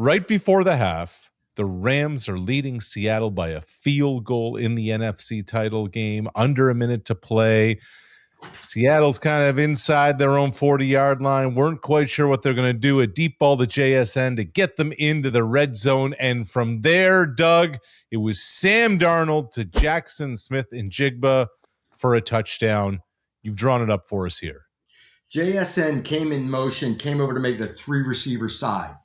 Right before the half, the Rams are leading Seattle by a field goal in the NFC title game, under a minute to play. Seattle's kind of inside their own 40-yard line, weren't quite sure what they're going to do. A deep ball to JSN to get them into the red zone. And from there, Doug, it was Sam Darnold to Jackson Smith-Njigba for a touchdown. You've drawn it up for us here. JSN came in motion, came over to make the 3-receiver side.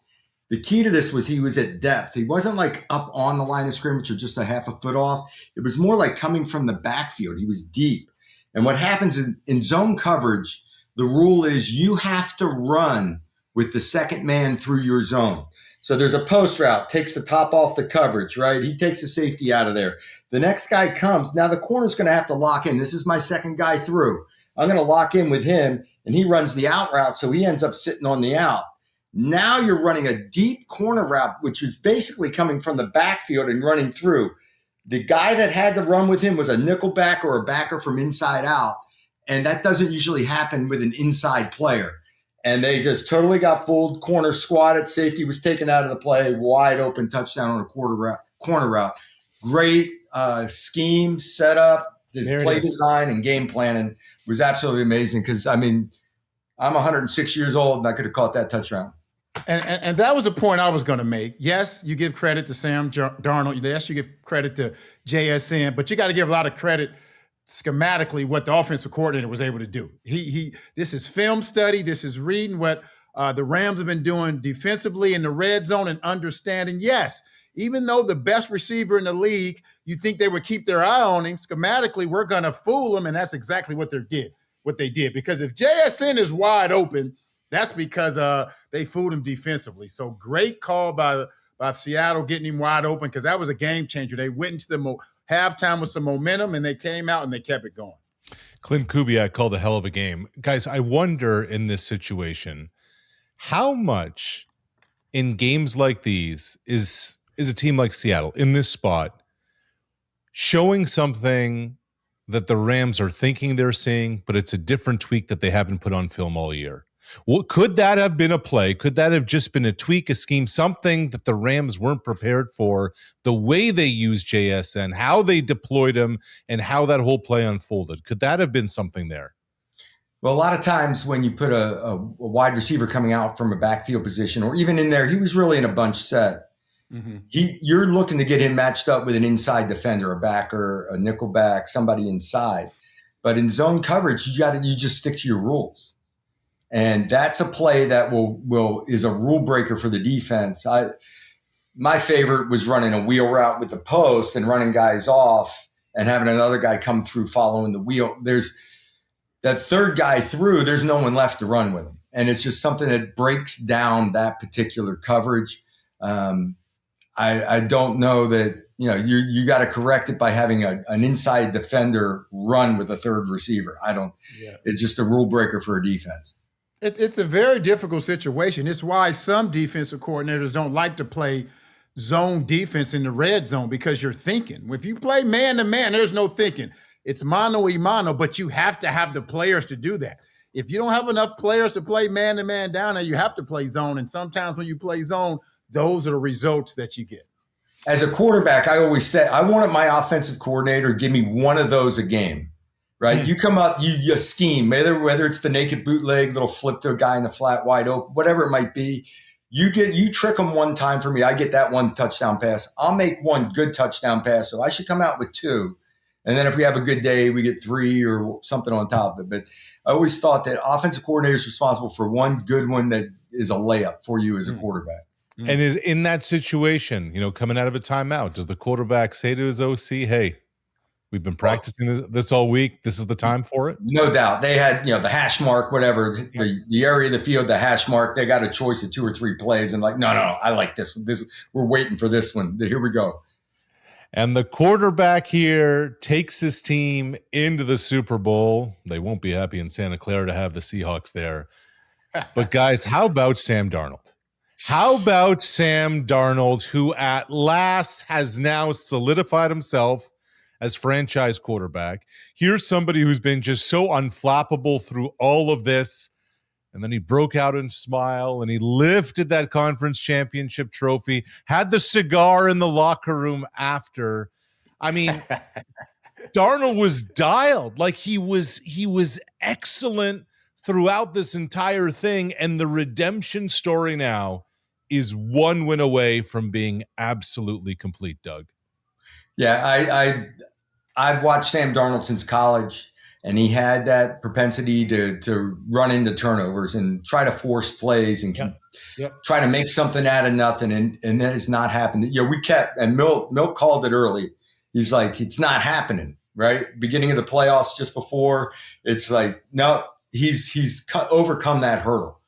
The key to this was he was at depth. He wasn't like up on the line of scrimmage or just a half a foot off. It was more like coming from the backfield. He was deep. And what happens in zone coverage, the rule is you have to run with the second man through your zone. So there's a post route, takes the top off the coverage, right? He takes the safety out of there. The next guy comes. Now the corner's going to have to lock in. This is my second guy through. I'm going to lock in with him, and he runs the out route, so he ends up sitting on the out. Now you're running a deep corner route, which is basically coming from the backfield and running through. The guy that had to run with him was a nickel back or a backer from inside out, and that doesn't usually happen with an inside player. And they just totally got fooled. Corner squatted, safety was taken out of the play, wide open touchdown on a corner route. Great scheme, setup, play design, and game planning was absolutely amazing because, I mean, I'm 106 years old, and I could have caught that touchdown. And that was the point I was going to make. Yes, you give credit to Sam Darnold. Yes, you give credit to JSN, but you got to give a lot of credit schematically what the offensive coordinator was able to do. This is film study. This is reading what the Rams have been doing defensively in the red zone and understanding, yes, even though the best receiver in the league, you think they would keep their eye on him, schematically, we're going to fool them, and that's exactly what they did. Because if JSN is wide open, that's because they fooled him defensively. So great call by Seattle getting him wide open because that was a game changer. They went into the halftime with some momentum, and they came out and they kept it going. Clint Kubiak called a hell of a game. Guys, I wonder in this situation, how much in games like these is a team like Seattle in this spot showing something that the Rams are thinking they're seeing, but it's a different tweak that they haven't put on film all year. Well, could that have been a play? Could that have just been a tweak, a scheme, something that the Rams weren't prepared for, the way they used JSN, how they deployed him, and how that whole play unfolded? Could that have been something there? Well, a lot of times when you put a wide receiver coming out from a backfield position, or even in there, he was really in a bunch set. Mm-hmm. You're looking to get him matched up with an inside defender, a backer, a nickel back, somebody inside. But in zone coverage, you just stick to your rules. And that's a play that is a rule breaker for the defense. My favorite was running a wheel route with the post and running guys off and having another guy come through following the wheel. There's that third guy through, there's no one left to run with him. And it's just something that breaks down that particular coverage. I don't know that, you got to correct it by having an inside defender run with a third receiver. It's just a rule breaker for a defense. It's a very difficult situation. It's why some defensive coordinators don't like to play zone defense in the red zone because you're thinking. If you play man-to-man, there's no thinking. It's mano-a-mano, but you have to have the players to do that. If you don't have enough players to play man-to-man down there, you have to play zone. And sometimes when you play zone, those are the results that you get. As a quarterback, I always say, I wanted my offensive coordinator to give me one of those a game. Right, you come up, you scheme, whether it's the naked bootleg, little flip to a guy in the flat, wide open, whatever it might be. You trick them one time for me. I get that one touchdown pass. I'll make one good touchdown pass, so I should come out with two. And then if we have a good day, we get three or something on top of it. But I always thought that offensive coordinator is responsible for one good one that is a layup for you as a quarterback. And is in that situation, coming out of a timeout, does the quarterback say to his OC, hey, we've been practicing this all week. This is the time for it? No doubt. They had, the hash mark, whatever, the area of the field, the hash mark. They got a choice of 2 or 3 plays and no, I like this one. We're waiting for this one. Here we go. And the quarterback here takes his team into the Super Bowl. They won't be happy in Santa Clara to have the Seahawks there. But guys, how about Sam Darnold? How about Sam Darnold, who at last has now solidified himself as franchise quarterback? Here's somebody who's been just so unflappable through all of this. And then he broke out in smile and he lifted that conference championship trophy, had the cigar in the locker room after. I mean, Darnold was dialed. Like he was excellent throughout this entire thing. And the redemption story now is one win away from being absolutely complete, Doug. Yeah, I've watched Sam Darnold since college. And he had that propensity to run into turnovers and try to force plays and try to make something out of nothing. And that has not happened. We kept, and Milt called it early. He's like, it's not happening, right? Beginning of the playoffs just before, it's like, no, he's overcome that hurdle.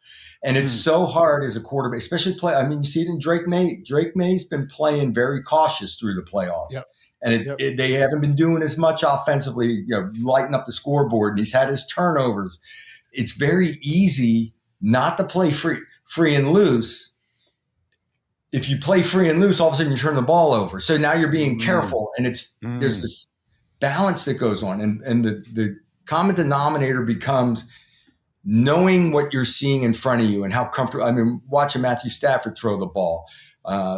And it's so hard as a quarterback, especially you see it in Drake May. Drake May's been playing very cautious through the playoffs. Yep. And they haven't been doing as much offensively, lighting up the scoreboard. And he's had his turnovers. It's very easy not to play free and loose. If you play free and loose, all of a sudden you turn the ball over. So now you're being careful. And there's this balance that goes on. And the common denominator becomes knowing what you're seeing in front of you and how comfortable. I mean, watching Matthew Stafford throw the ball,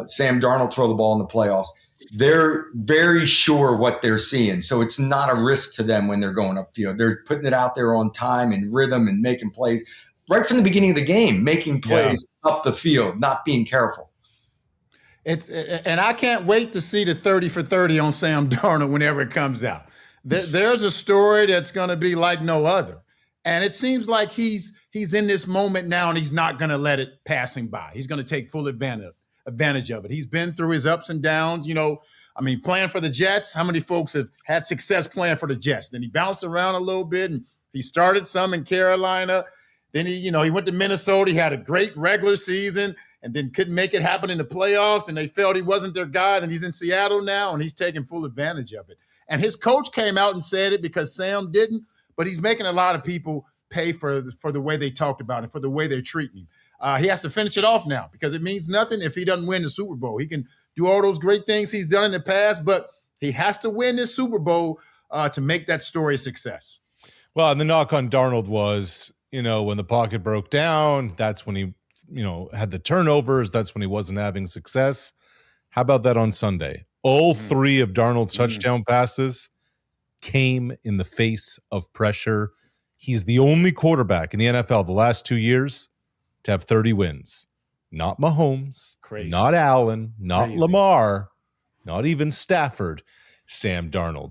Sam Darnold throw the ball in the playoffs. They're very sure what they're seeing. So it's not a risk to them when they're going upfield. They're putting it out there on time and rhythm and making plays right from the beginning of the game, making plays up the field, not being careful. And I can't wait to see the 30 for 30 on Sam Darnold whenever it comes out. There's a story that's going to be like no other. And it seems like he's in this moment now and he's not going to let it pass him by. He's going to take full advantage of it. He's been through his ups and downs, playing for the Jets. How many folks have had success playing for the Jets? Then he bounced around a little bit and he started some in Carolina. Then he went to Minnesota. He had a great regular season and then couldn't make it happen in the playoffs and they felt he wasn't their guy. Then he's in Seattle now and he's taking full advantage of it. And his coach came out and said it because Sam didn't, but he's making a lot of people pay for the way they talked about it, for the way they're treating him. He has to finish it off now because it means nothing if he doesn't win the Super Bowl. He can do all those great things he's done in the past, but he has to win this Super Bowl to make that story a success. Well, and the knock on Darnold was, when the pocket broke down, that's when he, had the turnovers. That's when he wasn't having success. How about that on Sunday? All three of Darnold's touchdown passes came in the face of pressure. He's the only quarterback in the NFL the last 2 years to have 30 wins. Not Mahomes, not Allen, not Lamar, not even Stafford. Sam Darnold.